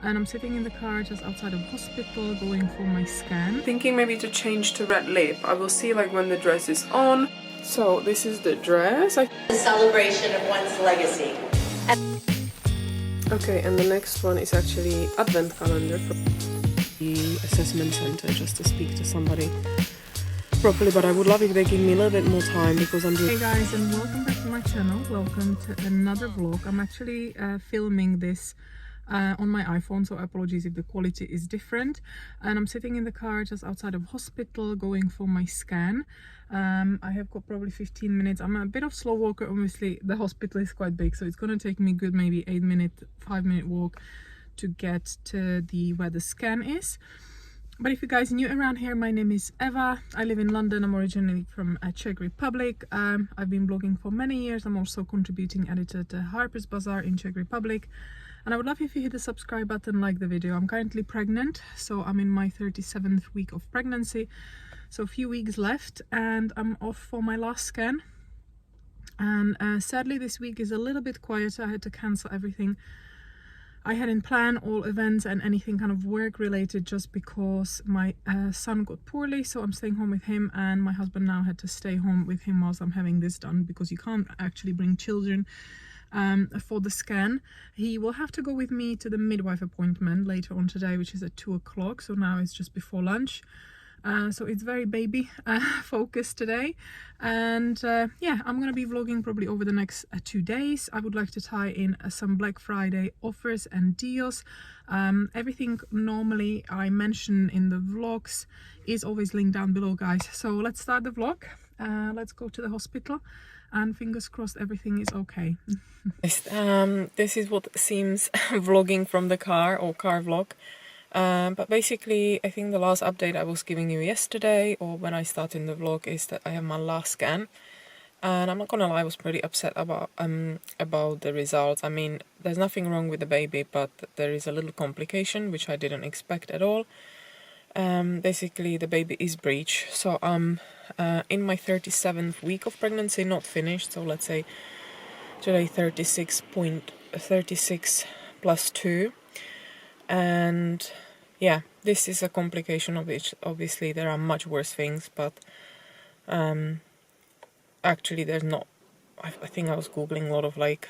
and I'm sitting in the car just outside of hospital going for my scan. Thinking maybe to change to red lip. I will see like when the dress is on. So this is the dress. The celebration of one's legacy. Okay, and the next one is actually advent calendar from the assessment center, just to speak to somebody properly, but I would love if they give me a little bit more time because I'm doing... Hey guys, and welcome back to my channel. Welcome to another vlog. I'm actually filming this on my iPhone, so apologies if the quality is different. And I'm sitting in the car just outside of hospital going for my scan. I have got probably 15 minutes. I'm a bit of slow walker. Obviously the hospital is quite big, so it's going to take me good maybe 5-minute walk to get to where the scan is. But if you guys are new around here, my name is Eva. I live in London. I'm originally from Czech Republic. I've been blogging for many years. I'm also contributing editor to Harper's Bazaar in Czech Republic. And I would love if you hit the subscribe button, like the video. I'm currently pregnant, so I'm in my 37th week of pregnancy. So a few weeks left and I'm off for my last scan. And sadly this week is a little bit quieter. I had to cancel everything I had in plan, all events and anything kind of work related, just because my son got poorly, so I'm staying home with him, and my husband now had to stay home with him whilst I'm having this done, because you can't actually bring children for the scan. He will have to go with me to the midwife appointment later on today, which is at 2 o'clock, so now it's just before lunch. So it's very baby focused today, and yeah, I'm gonna be vlogging probably over the next 2 days. I would like to tie in some Black Friday offers and deals. Everything normally I mention in the vlogs is always linked down below, guys. So let's start the vlog. Let's go to the hospital and fingers crossed everything is okay. This is what seems vlogging from the car, or car vlog. But basically, I think the last update I was giving you yesterday, or when I started the vlog, is that I have my last scan. And I'm not gonna lie, I was pretty upset about the results. I mean, there's nothing wrong with the baby, but there is a little complication which I didn't expect at all. Basically, the baby is BREECH, so I'm in my 37th week of pregnancy, not finished. So let's say today 36 plus 2. And yeah, this is a complication of which obviously there are much worse things, but actually there's not. I think I was googling a lot of like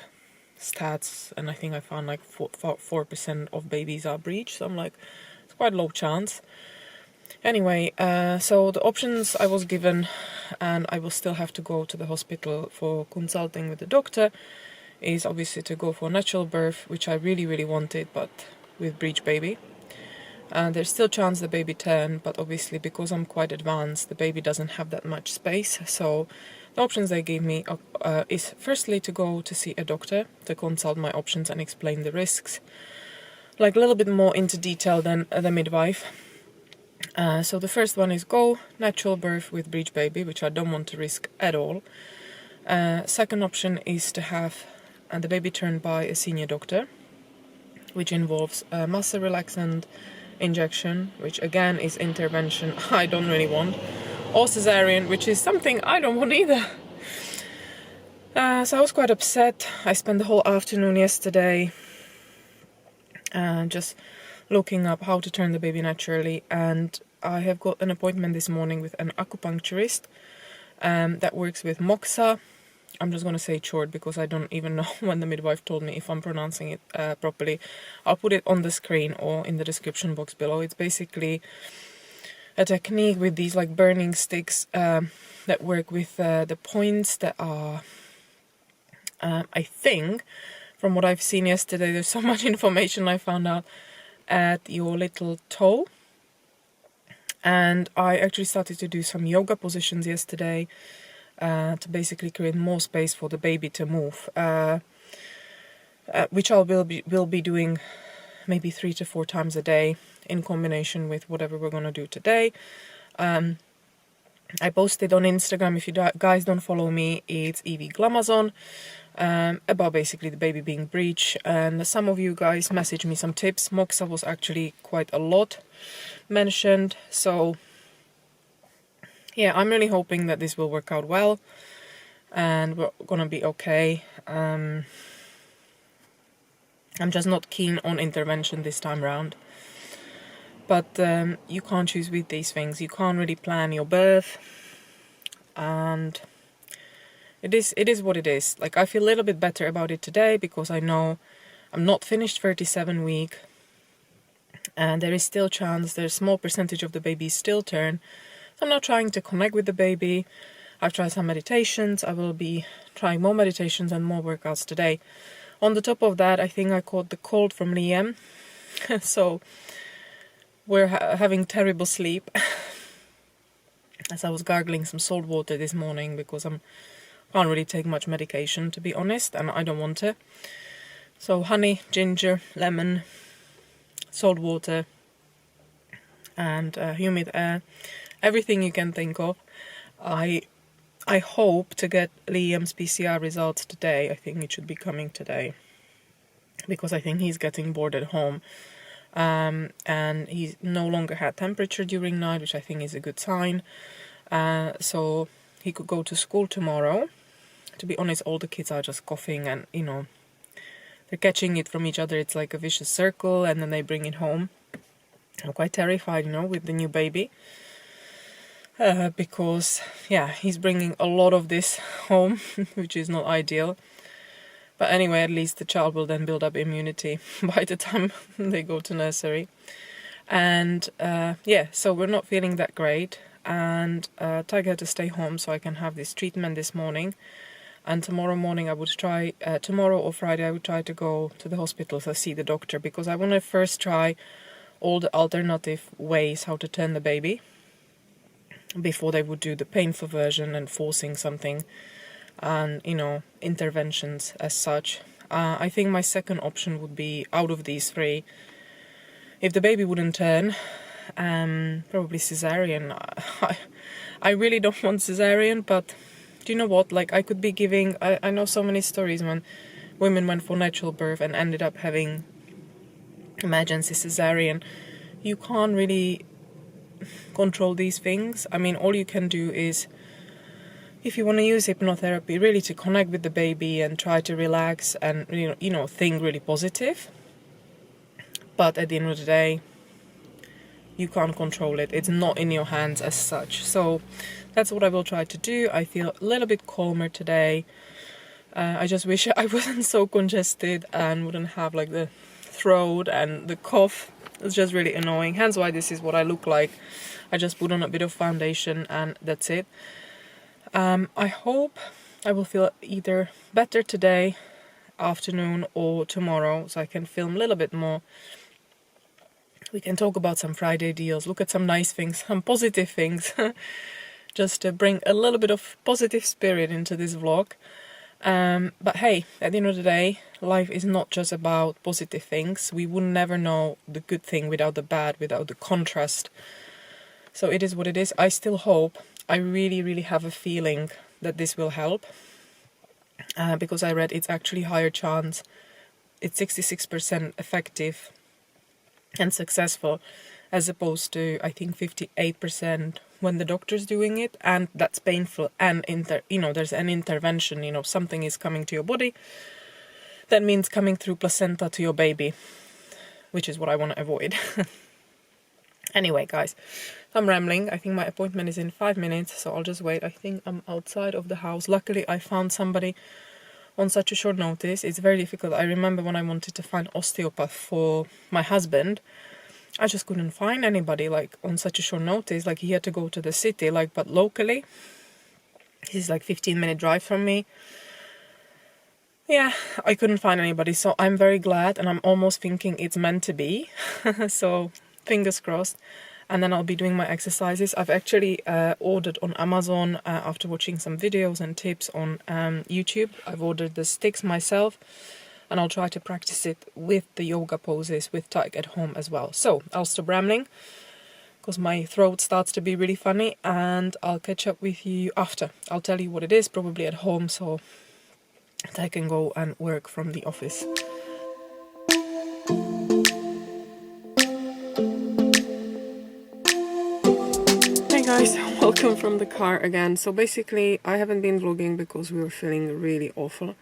stats, and I think I found like 4% of babies are BREECH, so I'm like, it's quite low chance. Anyway, so the options I was given, and I will still have to go to the hospital for consulting with the doctor, is obviously to go for natural birth, which I really wanted, but with BREECH baby. And there's still chance the baby turn, but obviously because I'm quite advanced, the baby doesn't have that much space. So the options they gave me is firstly to go to see a doctor to consult my options and explain the risks, like a little bit more into detail than the midwife. So the first one is go natural birth with BREECH baby, which I don't want to risk at all. Second option is to have the baby turned by a senior doctor, which involves a muscle relaxant injection, which again is intervention I don't really want, or cesarean, which is something I don't want either. So I was quite upset. I spent the whole afternoon yesterday just looking up how to turn the baby naturally, and I have got an appointment this morning with an acupuncturist that works with moxa. I'm just going to say it short because I don't even know when the midwife told me if I'm pronouncing it properly. I'll put it on the screen or in the description box below. It's basically a technique with these like burning sticks that work with the points that are, I think, from what I've seen yesterday, there's so much information I found out, at your little toe. And I actually started to do some yoga positions yesterday, to basically create more space for the baby to move, which I will be doing maybe 3 to 4 times a day in combination with whatever we're going to do today. I posted on Instagram, if you guys don't follow me, it's Evie Glamazon, about basically the baby being BREECH, and some of you guys messaged me some tips. Moxa was actually quite a lot mentioned, so yeah, I'm really hoping that this will work out well and we're gonna be okay. I'm just not keen on intervention this time round. But you can't choose with these things. You can't really plan your birth, and it is what it is. Like, I feel a little bit better about it today because I know I'm not finished 37 week, and there is still chance. There's a small percentage of the babies still turn. So I'm not trying to connect with the baby. I've tried some meditations. I will be trying more meditations and more workouts today. On the top of that, I think I caught the cold from Liam. So we're having terrible sleep. As I was gargling some salt water this morning because I can't really take much medication, to be honest, and I don't want to. So honey, ginger, lemon, salt water, and humid air. Everything you can think of. I hope to get Liam's PCR results today. I think it should be coming today. Because I think he's getting bored at home. And he's no longer had temperature during night, which I think is a good sign. So he could go to school tomorrow. To be honest, all the kids are just coughing and, you know, they're catching it from each other. It's like a vicious circle, and then they bring it home. I'm quite terrified, you know, with the new baby. Because, yeah, he's bringing a lot of this home, which is not ideal. But anyway, at least the child will then build up immunity by the time they go to nursery. And yeah, so we're not feeling that great. And Tiger had to stay home so I can have this treatment this morning. And tomorrow morning I would try, tomorrow or Friday I would try to go to the hospital to see the doctor. Because I want to first try all the alternative ways how to turn the baby. Before they would do the painful version and forcing something. And, you know, interventions as such. I think my second option would be out of these three. If the baby wouldn't turn, probably cesarean. I really don't want cesarean, but do you know what? Like, I could be giving... I know so many stories when women went for natural birth and ended up having emergency cesarean. You can't really control these things. I mean, all you can do is... If you want to use hypnotherapy, really to connect with the baby and try to relax and, you know, think really positive. But at the end of the day, you can't control it. It's not in your hands as such. So that's what I will try to do. I feel a little bit calmer today. I just wish I wasn't so congested and wouldn't have like the throat and the cough. It's just really annoying. Hence why this is what I look like. I just put on a bit of foundation and that's it. I hope I will feel either better today, afternoon, or tomorrow, so I can film a little bit more. We can talk about some Friday deals, look at some nice things, some positive things, just to bring a little bit of positive spirit into this vlog. But hey, at the end of the day, life is not just about positive things. We would never know the good thing without the bad, without the contrast. So it is what it is. I still hope. I really, really have a feeling that this will help. Because I read it's actually higher chance. It's 66% effective and successful, as opposed to, I think, 58% when the doctor's doing it, and that's painful. And there's an intervention. Something is coming to your body. That means coming through placenta to your baby, which is what I want to avoid. Anyway, guys, I'm rambling. I think my appointment is in 5 minutes, so I'll just wait. I think I'm outside of the house. Luckily, I found somebody on such a short notice. It's very difficult. I remember when I wanted to find osteopath for my husband, I just couldn't find anybody, like, on such a short notice. Like, he had to go to the city, like, but locally, he's like 15-minute drive from me. Yeah, I couldn't find anybody, so I'm very glad, and I'm almost thinking it's meant to be. So fingers crossed. And then I'll be doing my exercises. I've actually ordered on Amazon after watching some videos and tips on YouTube. I've ordered the sticks myself, and I'll try to practice it with the yoga poses with Tyke at home as well. So I'll stop rambling because my throat starts to be really funny, and I'll catch up with you after. I'll tell you what it is, probably at home, so that I can go and work from the office. Guys, welcome from the car again. So basically I haven't been vlogging because we were feeling really awful.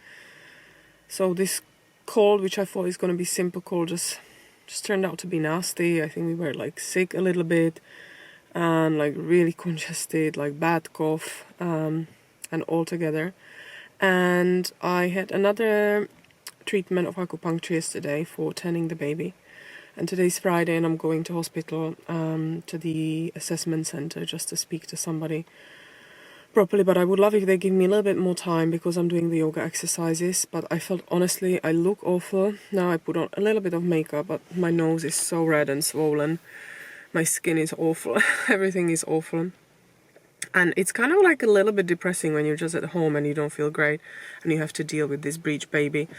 So this cold, which I thought is going to be simple cold, just turned out to be nasty. I think we were like sick a little bit and like really congested, like bad cough, and all together. And I had another treatment of acupuncture yesterday for turning the baby. And today's Friday and I'm going to hospital, to the assessment center just to speak to somebody properly. But I would love if they give me a little bit more time because I'm doing the yoga exercises. But I felt, honestly, I look awful. Now I put on a little bit of makeup, but my nose is so red and swollen. My skin is awful. Everything is awful. And it's kind of like a little bit depressing when you're just at home and you don't feel great and you have to deal with this breech baby.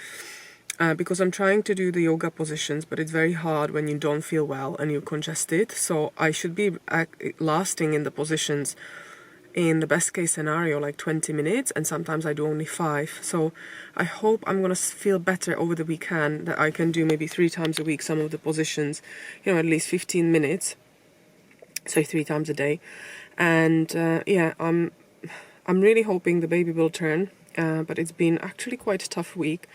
Because I'm trying to do the yoga positions, but it's very hard when you don't feel well and you're congested. So I should be lasting in the positions in the best case scenario like 20 minutes, and sometimes I do only 5. So I hope I'm gonna feel better over the weekend, that I can do maybe 3 times a week some of the positions, you know, at least 15 minutes, so 3 times a day. And yeah, I'm really hoping the baby will turn, but it's been actually quite a tough week.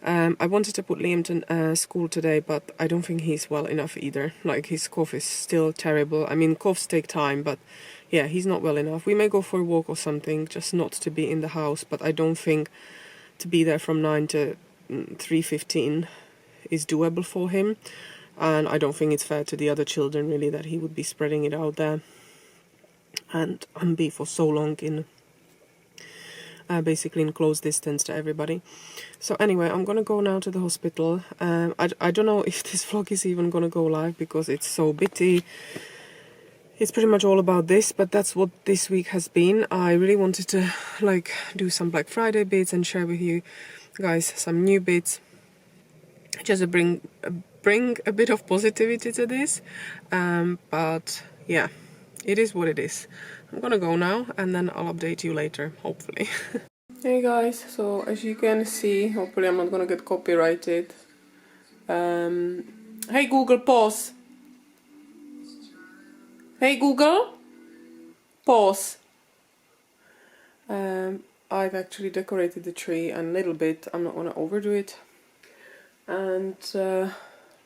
I wanted to put Liam to school today, but I don't think he's well enough either. Like, his cough is still terrible. I mean, coughs take time, but yeah, he's not well enough. We may go for a walk or something, just not to be in the house, but I don't think to be there from 9 to 3:15 is doable for him. And I don't think it's fair to the other children, really, that he would be spreading it out there and be for so long in basically in close distance to everybody. So anyway, I'm gonna go now to the hospital. I don't know if this vlog is even gonna go live because it's so bitty. It's pretty much all about this, but that's what this week has been. I really wanted to like do some Black Friday bits and share with you guys some new bits, just to bring a bit of positivity to this. But yeah, it is what it is. I'm gonna go now and then I'll update you later, hopefully. Hey guys, so as you can see, hopefully I'm not gonna get copyrighted. Hey Google, pause. Hey Google, pause. I've actually decorated the tree a little bit. I'm not gonna overdo it. And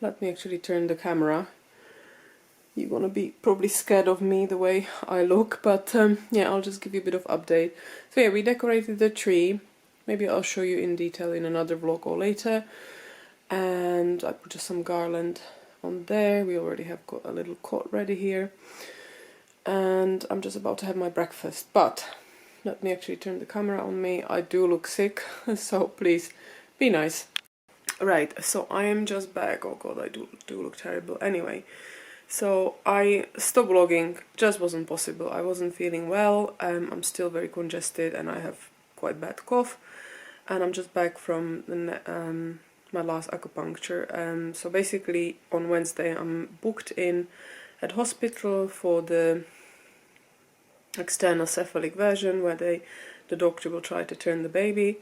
let me actually turn the camera. You're gonna be probably scared of me the way I look, but yeah, I'll just give you a bit of update. So yeah, we decorated the tree. Maybe I'll show you in detail in another vlog or later. And I put just some garland on there. We already have got a little cot ready here. And I'm just about to have my breakfast, but let me actually turn the camera on me. I do look sick, so please be nice. Right, so I am just back. Oh god, I do look terrible. Anyway, so I stopped vlogging, just wasn't possible. I wasn't feeling well. I'm still very congested and I have quite bad cough. And I'm just back from my last acupuncture. So basically on Wednesday I'm booked in at hospital for the external cephalic version where the doctor will try to turn the baby.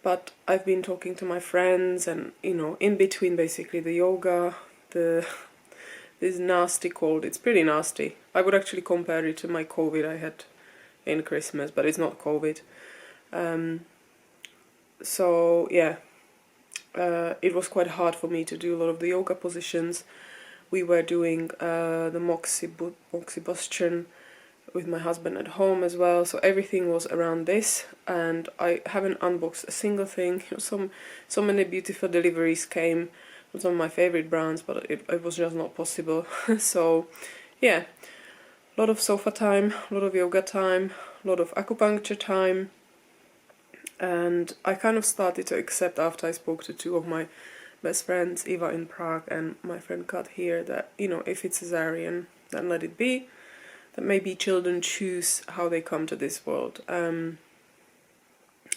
But I've been talking to my friends and, you know, in between basically the yoga, this nasty cold. It's pretty nasty. I would actually compare it to my COVID I had in Christmas, but it's not COVID. So yeah, it was quite hard for me to do a lot of the yoga positions. We were doing the moxibustion with my husband at home as well, so everything was around this, and I haven't unboxed a single thing. So many beautiful deliveries came from some of my favorite brands, but it was just not possible. So yeah, a lot of sofa time, a lot of yoga time, a lot of acupuncture time, and I kind of started to accept after I spoke to 2 of my best friends, Eva in Prague and my friend Kat here, that, you know, if it's cesarean, then let it be. That maybe children choose how they come to this world. And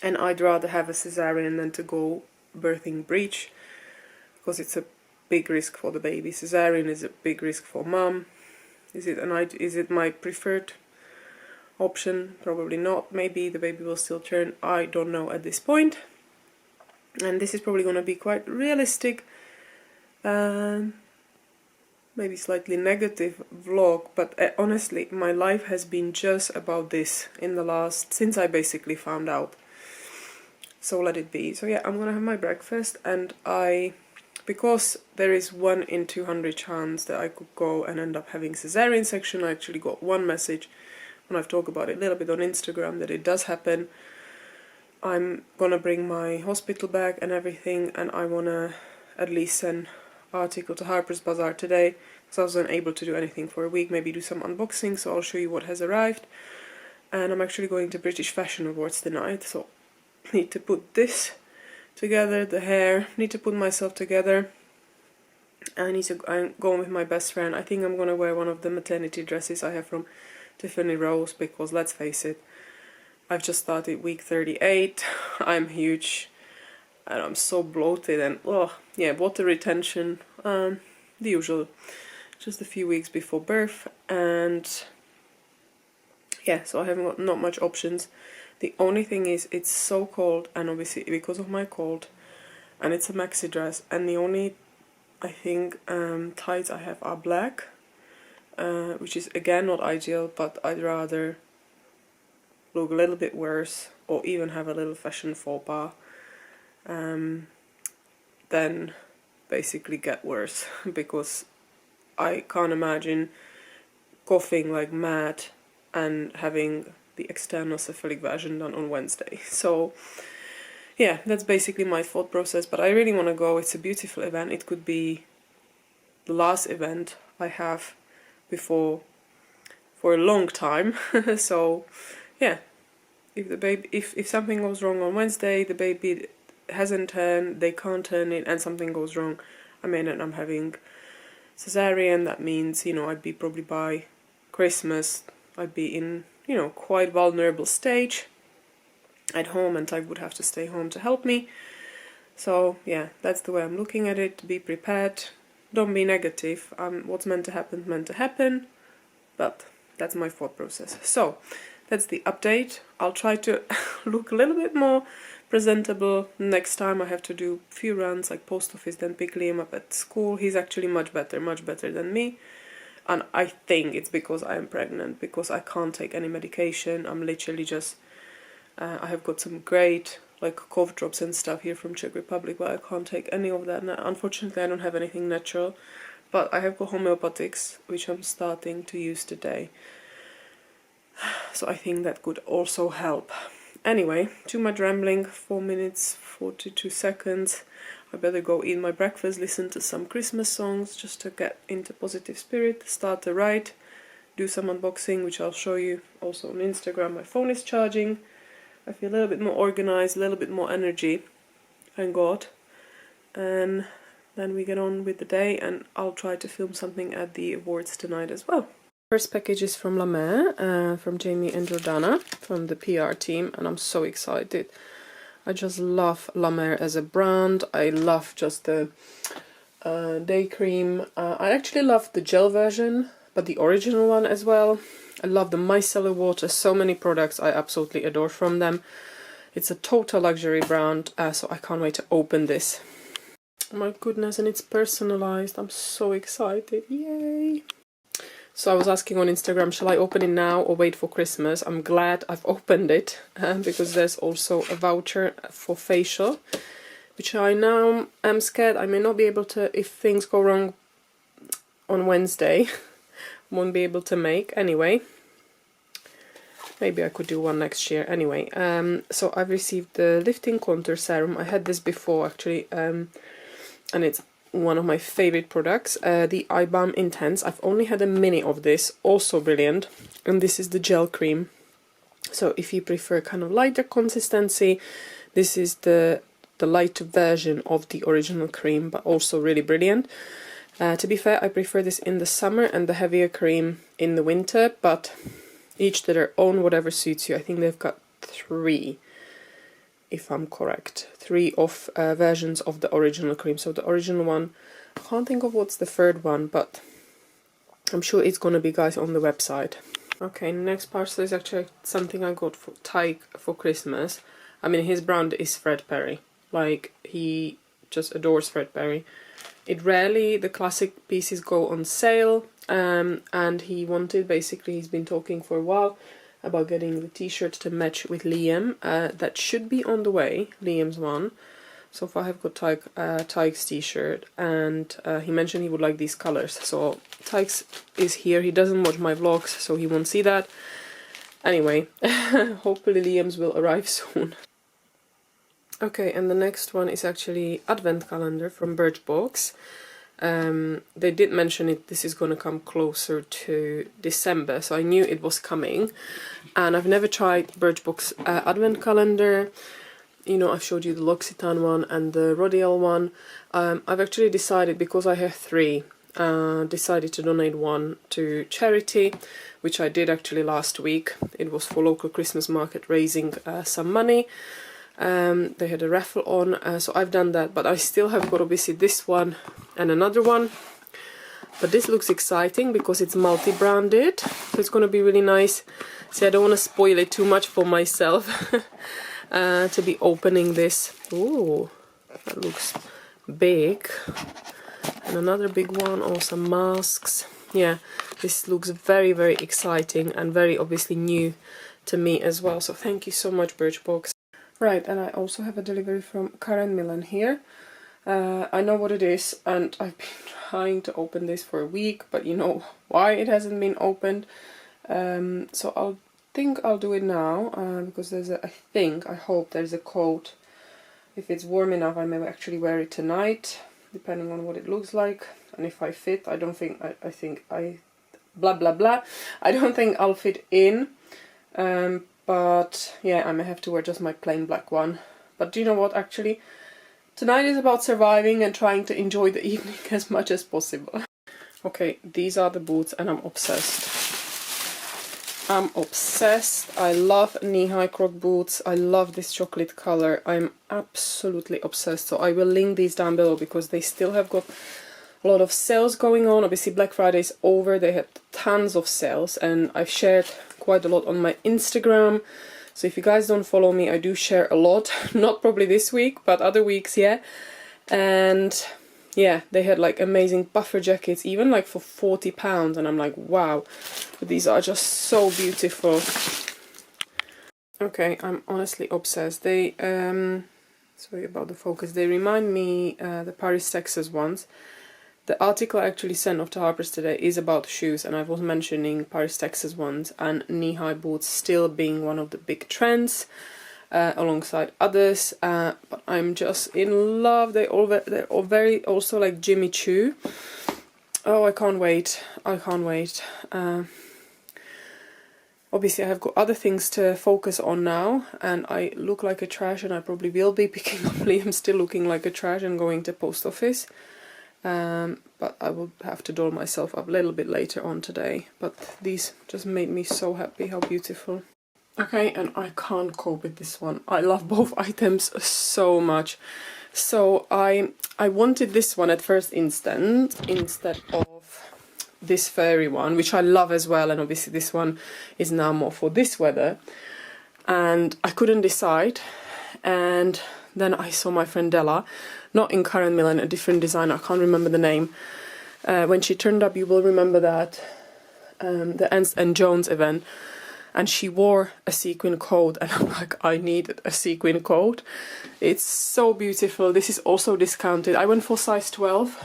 I'd rather have a cesarean than to go birthing breech, because it's a big risk for the baby. Cesarean is a big risk for mom. Is it my preferred option? Probably not. Maybe the baby will still turn. I don't know at this point. And this is probably going to be quite realistic. Maybe slightly negative vlog, but honestly, my life has been just about this in the last, since I basically found out. so let it be. So yeah, I'm gonna have my breakfast, and because there is 1 in 200 chance that I could go and end up having cesarean section, I actually got one message when I've talked about it a little bit on Instagram that it does happen. I'm gonna bring my hospital bag and everything, and I wanna at least send article to Harper's Bazaar today, because I wasn't able to do anything for a week, maybe do some unboxing, so I'll show you what has arrived. And I'm actually going to British Fashion Awards tonight, so I need to put this together, the hair, need to put myself together. I'm going with my best friend. I think I'm gonna wear one of the maternity dresses I have from Tiffany Rose, because let's face it, I've just started week 38, I'm huge, and I'm so bloated, and oh yeah, water retention, the usual, just a few weeks before birth, and yeah, so I haven't got not much options. The only thing is it's so cold, and obviously because of my cold, and it's a maxi dress, and the only, I think, tights I have are black, which is again not ideal, but I'd rather look a little bit worse or even have a little fashion faux pas than basically get worse, because I can't imagine coughing like mad and having the external cephalic version done on Wednesday. So yeah, that's basically my thought process, but I really want to go. It's a beautiful event. It could be the last event I have before for a long time. So yeah, if something goes wrong on Wednesday, the baby hasn't turned, they can't turn it, and something goes wrong, I mean, and I'm having cesarean, that means, I'd be probably by Christmas, I'd be in, quite vulnerable stage at home, and I would have to stay home to help me. So yeah, that's the way I'm looking at it. Be prepared, don't be negative. What's meant to happen, but that's my thought process. So that's the update. I'll try to look a little bit more presentable next time. I have to do a few runs like post office, then pick Liam up at school. He's actually much better than me. And I think it's because I am pregnant, because I can't take any medication. I'm literally just, I have got some great like cough drops and stuff here from Czech Republic, but I can't take any of that. And unfortunately, I don't have anything natural, but I have got homeopathics, which I'm starting to use today. So I think that could also help. Anyway, too much rambling, 4 minutes, 42 seconds. I better go eat my breakfast, listen to some Christmas songs just to get into positive spirit, start the ride, do some unboxing, which I'll show you also on Instagram. My phone is charging. I feel a little bit more organized, a little bit more energy, thank God. And then we get on with the day, and I'll try to film something at the awards tonight as well. First package is from La Mer, from Jamie and Jordana, from the PR team, and I'm so excited. I just love La Mer as a brand. I love just the day cream. I actually love the gel version, but the original one as well. I love the micellar water. So many products I absolutely adore from them. It's a total luxury brand, so I can't wait to open this. Oh my goodness, and it's personalized. I'm so excited. Yay! So I was asking on Instagram, shall I open it now or wait for Christmas? I'm glad I've opened it, because there's also a voucher for facial, which I now am scared I may not be able to, if things go wrong on Wednesday, won't be able to make. Anyway, maybe I could do one next year. Anyway, so I've received the Lifting Contour Serum. I had this before actually, and it's one of my favorite products, the Eye Balm Intense. I've only had a mini of this, also brilliant, and this is the gel cream. So if you prefer kind of lighter consistency, this is the lighter version of the original cream, but also really brilliant. To be fair, I prefer this in the summer and the heavier cream in the winter, but each to their own, whatever suits you. I think they've got 3, if I'm correct, 3 of versions of the original cream. So the original one, I can't think of what's the third one, but I'm sure it's gonna be, guys, on the website. Okay, next parcel is actually something I got for Tyke for Christmas. I mean, his brand is Fred Perry. Like, he just adores Fred Perry. It rarely, the classic pieces go on sale, and he wanted, basically, he's been talking for a while about getting the t-shirt to match with Liam. That should be on the way, Liam's one. So far I've got Tyke's t-shirt, and he mentioned he would like these colors. So Tyke's is here. He doesn't watch my vlogs, so he won't see that. Anyway, hopefully Liam's will arrive soon. Okay, and the next one is actually Advent calendar from Birchbox. They did mention it. This is going to come closer to December, so I knew it was coming. And I've never tried Birchbox Advent calendar. You know, I've showed you the L'Occitane one and the Rodial one. I've actually decided, because I have 3, decided to donate one to charity, which I did actually last week. It was for local Christmas market, raising some money. They had a raffle on, so I've done that, but I still have got obviously this one and another one. But this looks exciting because it's multi-branded, so it's going to be really nice. See, I don't want to spoil it too much for myself. To be opening this. Ooh, that looks big. And another big one, or some masks. Yeah, this looks very, very exciting and very obviously new to me as well. So thank you so much, Birchbox. Right, and I also have a delivery from Karen Millen here. I know what it is, and I've been trying to open this for a week, but you know why it hasn't been opened. So I think I'll do it now, because there's a, I hope there's a coat. If it's warm enough, I may actually wear it tonight, depending on what it looks like, and if I fit. I don't think, I think I, blah blah blah, I don't think I'll fit in, but yeah, I may have to wear just my plain black one. But do you know what, actually, tonight is about surviving and trying to enjoy the evening as much as possible. Okay, these are the boots, and I'm obsessed. I'm obsessed. I love knee-high croc boots. I love this chocolate color. I'm absolutely obsessed. So I will link these down below because they still have got a lot of sales going on. Obviously Black Friday is over. They had tons of sales, and I've shared quite a lot on my Instagram. So if you guys don't follow me, I do share a lot. Not probably this week, but other weeks, yeah. And yeah, they had like amazing puffer jackets, even like for £40, and I'm like, wow, these are just so beautiful. Okay, I'm honestly obsessed. They, sorry about the focus, they remind me the Paris, Texas ones. The article I actually sent off to Harper's today is about shoes, and I was mentioning Paris, Texas ones and knee-high boots still being one of the big trends. Alongside others, but I'm just in love. They're all very also like Jimmy Choo. Oh, I can't wait. I can't wait. Obviously I have got other things to focus on now, and I look like a trash, and I probably will be picking up Liam still looking like a trash and going to post office. But I will have to doll myself up a little bit later on today. But these just made me so happy. How beautiful. Okay, and I can't cope with this one. I love both items so much. So I wanted this one at first instant instead of this fairy one, which I love as well, and obviously this one is now more for this weather. And I couldn't decide, and then I saw my friend Della, not in Karen Millen, a different designer, I can't remember the name. When she turned up, you will remember that, the Ernst & Jones event. And she wore a sequin coat, and I'm like, I needed a sequin coat. It's so beautiful. This is also discounted. I went for size 12.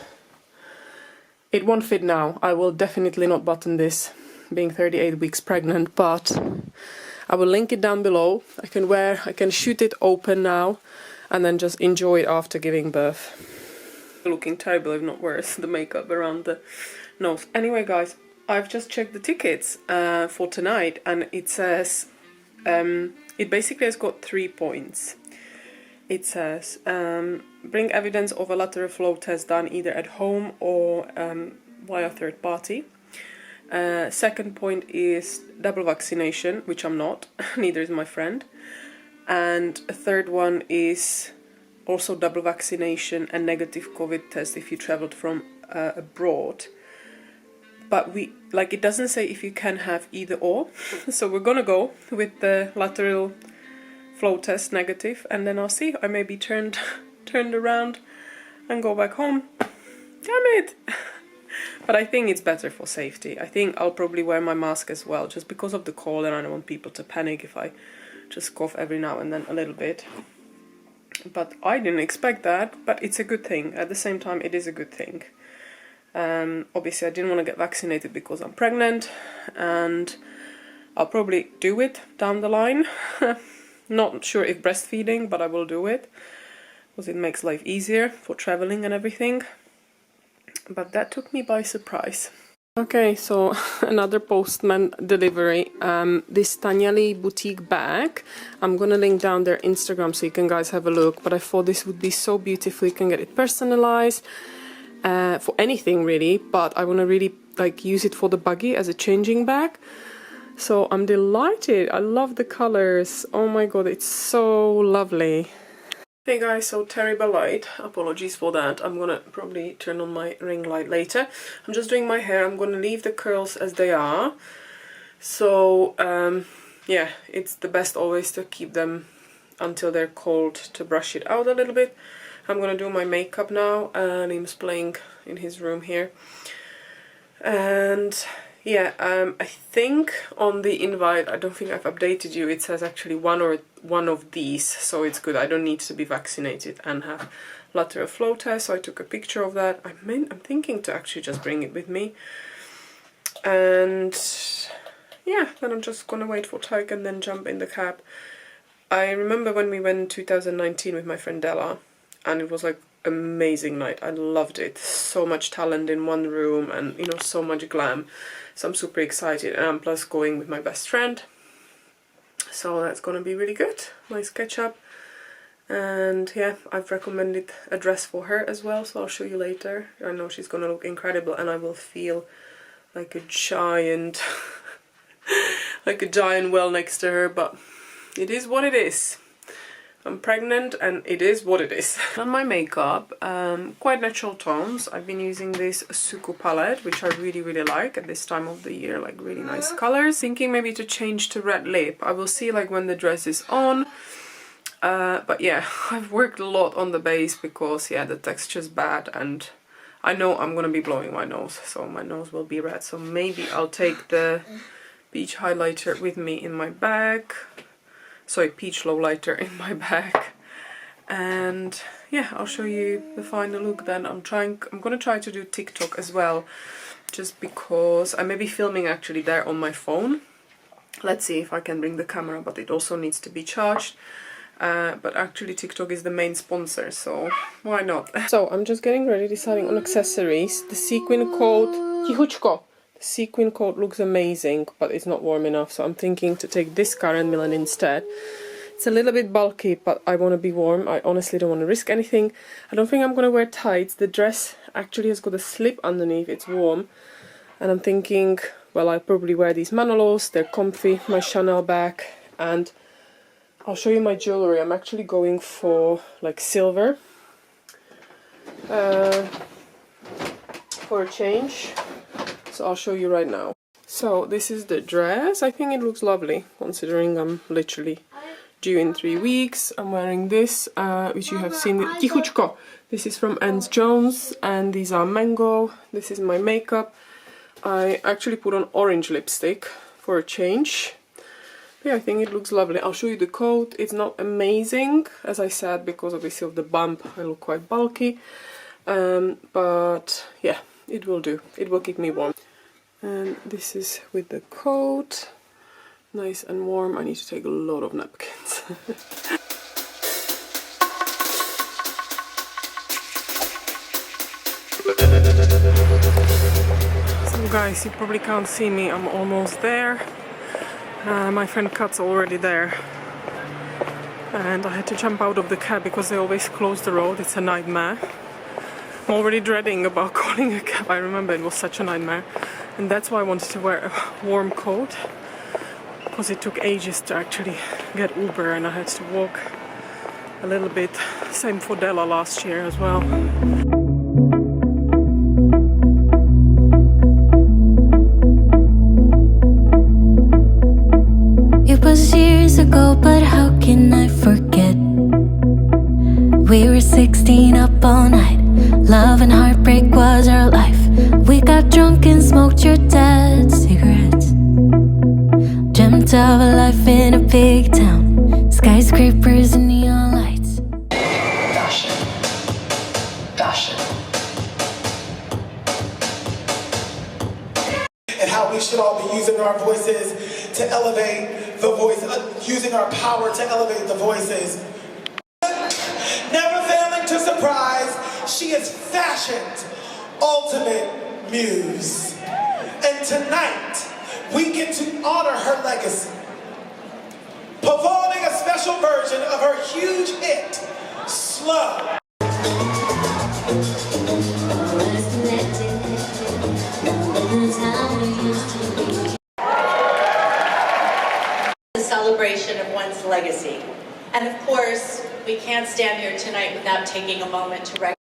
It won't fit now. I will definitely not button this, being 38 weeks pregnant, but I will link it down below. I can shoot it open now, and then just enjoy it after giving birth. Looking terrible, if not worse, the makeup around the nose. Anyway, guys, I've just checked the tickets for tonight, and it says, it basically has got 3 points. It says, bring evidence of a lateral flow test done either at home or via third party. Second point is double vaccination, which I'm not, neither is my friend. And a third one is also double vaccination and negative COVID test if you traveled from abroad. But it doesn't say if you can have either or. So we're gonna go with the lateral flow test negative, and then I'll see. I may be turned around and go back home. Damn it! But I think it's better for safety. I think I'll probably wear my mask as well, just because of the cold, and I don't want people to panic if I just cough every now and then a little bit. But I didn't expect that, but it's a good thing. At the same time, it is a good thing. Obviously, I didn't want to get vaccinated because I'm pregnant, and I'll probably do it down the line. Not sure if breastfeeding, but I will do it because it makes life easier for traveling and everything. But that took me by surprise. Okay, so another postman delivery. This Tanyali boutique bag. I'm gonna link down their Instagram so you can guys have a look. But I thought this would be so beautiful. You can get it personalized for anything really. But I want to really like use it for the buggy as a changing bag. So I'm delighted. I love the colors. Oh my god, it's so lovely. Hey guys, so terrible light, apologies for that. I'm gonna probably turn on my ring light later. I'm just doing my hair. I'm gonna leave the curls as they are. So yeah, it's the best always to keep them until they're cold to brush it out a little bit. I'm gonna do my makeup now, and Liam's playing in his room here. And yeah, I think on the invite, I don't think I've updated you, it says actually one of these, so it's good. I don't need to be vaccinated and have lateral flow test, so I took a picture of that. I'm thinking to actually just bring it with me. And yeah, then I'm just gonna wait for Tyke and then jump in the cab. I remember when we went in 2019 with my friend Della, and it was like amazing night. I loved it. So much talent in one room, and you know, so much glam. So I'm super excited, and I'm plus going with my best friend. So that's gonna be really good. Nice catch up. And yeah, I've recommended a dress for her as well, so I'll show you later. I know she's gonna look incredible, and I will feel like a giant like a giant well next to her, but it is what it is. I'm pregnant and it is what it is. On my makeup, quite natural tones. I've been using this Suku palette, which I really like at this time of the year, like really nice colors. Thinking maybe to change to red lip. I will see like when the dress is on. But yeah, I've worked a lot on the base because yeah, the texture's bad, and I know I'm gonna be blowing my nose, so my nose will be red. So maybe I'll take the peach highlighter with me in my bag. Sorry, peach lowlighter in my bag. And yeah, I'll show you the final look then. I'm gonna try to do TikTok as well, just because I may be filming actually there on my phone. Let's see if I can bring the camera, but it also needs to be charged. But actually TikTok is the main sponsor, so why not? So I'm just getting ready, deciding on accessories. The sequin coat, Kihuchko. The sequin coat looks amazing, but it's not warm enough, so I'm thinking to take this Karen Millen instead. It's a little bit bulky, but I want to be warm. I honestly don't want to risk anything. I don't think I'm going to wear tights. The dress actually has got a slip underneath. It's warm. And I'm thinking, well, I'll probably wear these Manolos. They're comfy. My Chanel bag. And I'll show you my jewelry. I'm actually going for like silver for a change. So I'll show you right now. So this is the dress. I think it looks lovely considering I'm literally due in 3 weeks. I'm wearing this, which you have seen. Kichuchko. This is from Anne's Jones, and these are mango. This is my makeup. I actually put on orange lipstick for a change. But yeah, I think it looks lovely. I'll show you the coat. It's not amazing, as I said, because obviously of the bump I look quite bulky. But yeah, it will do. It will keep me warm. And this is with the coat. Nice and warm. I need to take a lot of napkins. So guys, you probably can't see me. I'm almost there. My friend Kat's already there. And I had to jump out of the cab because they always close the road. It's a nightmare. I'm already dreading about calling a cab. I remember it was such a nightmare. And that's why I wanted to wear a warm coat, because it took ages to actually get Uber and I had to walk a little bit. Same for Della last year as well. It was years ago, but how can I forget? We were 16 up all night. Love and heartbreak was our life. We got drunk and smoked your dad's cigarettes. Dreamt of a life in a big town, skyscrapers and neon lights. Fashion. Fashion. And how we should all be using our voices to elevate the voice, using our power to elevate the voices. Never failing to surprise, she is fashion's ultimate muse. And tonight, we get to honor her legacy, performing a special version of her huge hit, Slow. The celebration of one's legacy. And of course, we can't stand here tonight without taking a moment to recognize